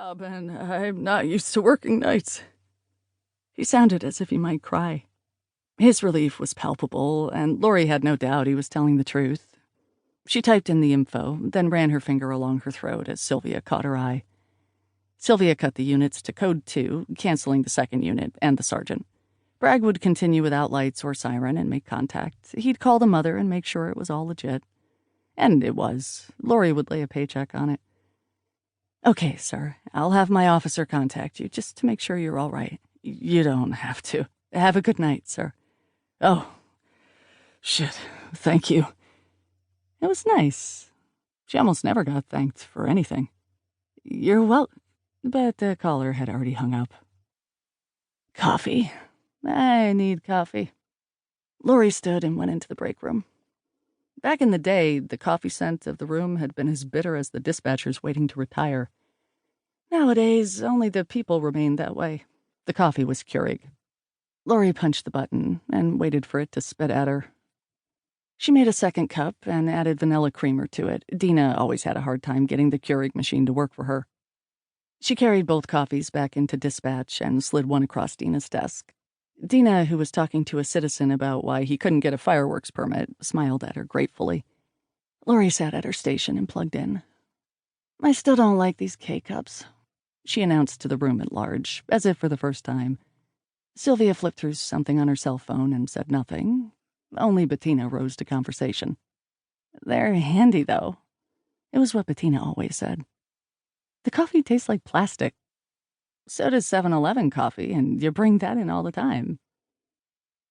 job, and I'm not used to working nights." He sounded as if he might cry. His relief was palpable, and Laurie had no doubt he was telling the truth. She typed in the info, then ran her finger along her throat as Sylvia caught her eye. Sylvia cut the units to code 2, canceling the second unit and the sergeant. Bragg would continue without lights or siren and make contact. He'd call the mother and make sure it was all legit. And it was. Laurie would lay a paycheck on it. "Okay, sir. I'll have my officer contact you just to make sure you're all right. You don't have to. Have a good night, sir." "Oh, shit. Thank you." It was nice. She almost never got thanked for anything. "You're welcome." But the caller had already hung up. "Coffee. I need coffee." Laurie stood and went into the break room. Back in the day, the coffee scent of the room had been as bitter as the dispatchers waiting to retire. Nowadays, only the people remained that way. The coffee was Keurig. Laurie punched the button and waited for it to spit at her. She made a second cup and added vanilla creamer to it. Dina always had a hard time getting the Keurig machine to work for her. She carried both coffees back into dispatch and slid one across Dina's desk. Dina, who was talking to a citizen about why he couldn't get a fireworks permit, smiled at her gratefully. Laurie sat at her station and plugged in. "I still don't like these K-cups," she announced to the room at large, as if for the first time. Sylvia flipped through something on her cell phone and said nothing. Only Bettina rose to conversation. "They're handy, though." It was what Bettina always said. "The coffee tastes like plastic." "So does 7-Eleven coffee, and you bring that in all the time."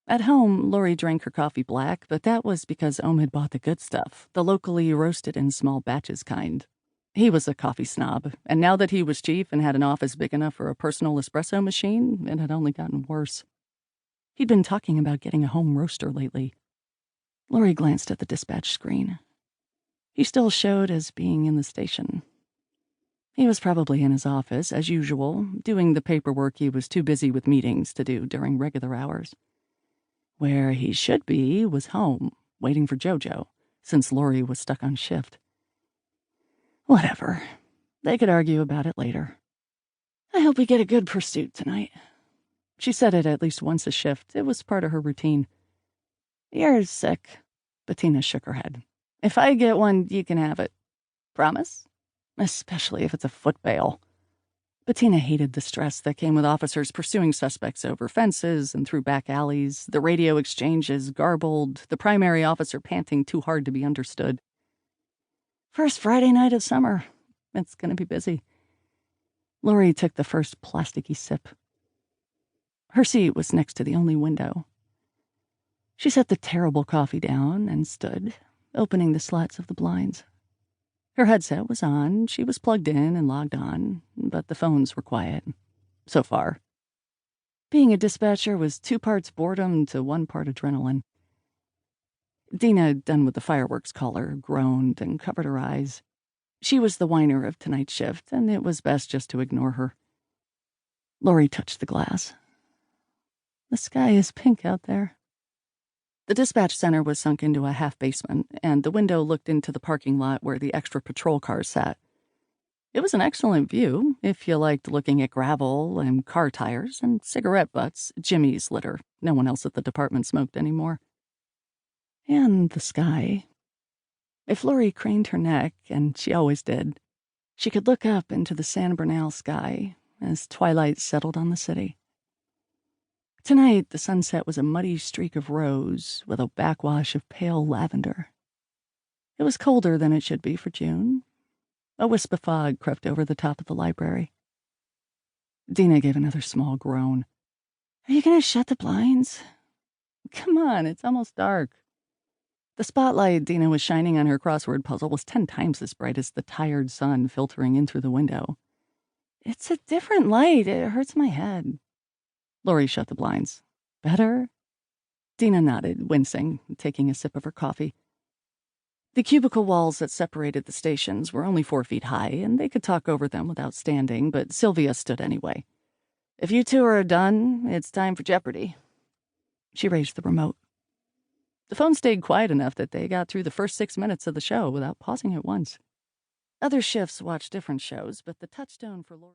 At home, Laurie drank her coffee black, but that was because Ohm had bought the good stuff, the locally roasted in small batches kind. He was a coffee snob, and now that he was chief and had an office big enough for a personal espresso machine, it had only gotten worse. He'd been talking about getting a home roaster lately. Laurie glanced at the dispatch screen. He still showed as being in the station. He was probably in his office, as usual, doing the paperwork he was too busy with meetings to do during regular hours. Where he should be was home, waiting for Jojo, since Laurie was stuck on shift. Whatever. They could argue about it later. "I hope we get a good pursuit tonight." She said it at least once a shift. It was part of her routine. "You're sick." Bettina shook her head. "If I get one, you can have it. Promise? Especially if it's a foot bail." Bettina hated the stress that came with officers pursuing suspects over fences and through back alleys, the radio exchanges garbled, the primary officer panting too hard to be understood. "First Friday night of summer. It's going to be busy." Laurie took the first plasticky sip. Her seat was next to the only window. She set the terrible coffee down and stood, opening the slats of the blinds. Her headset was on, she was plugged in and logged on, but the phones were quiet. So far. Being a dispatcher was 2 parts boredom to 1 part adrenaline. Dina, done with the fireworks caller, groaned and covered her eyes. She was the whiner of tonight's shift, and it was best just to ignore her. Laurie touched the glass. The sky is pink out there. The dispatch center was sunk into a half-basement, and the window looked into the parking lot where the extra patrol cars sat. It was an excellent view, if you liked looking at gravel and car tires and cigarette butts, Jimmy's litter. No one else at the department smoked anymore. And the sky. If Laurie craned her neck, and she always did, she could look up into the San Bernal sky as twilight settled on the city. Tonight, the sunset was a muddy streak of rose with a backwash of pale lavender. It was colder than it should be for June. A wisp of fog crept over the top of the library. Dina gave another small groan. "Are you going to shut the blinds?" "Come on, it's almost dark." The spotlight Dina was shining on her crossword puzzle was 10 times as bright as the tired sun filtering in through the window. "It's a different light. It hurts my head." Laurie shut the blinds. "Better?" Dina nodded, wincing, taking a sip of her coffee. The cubicle walls that separated the stations were only 4 feet high, and they could talk over them without standing, but Sylvia stood anyway. "If you two are done, it's time for Jeopardy." She raised the remote. The phone stayed quiet enough that they got through the first 6 minutes of the show without pausing it once. Other shifts watched different shows, but the touchstone for Laurie...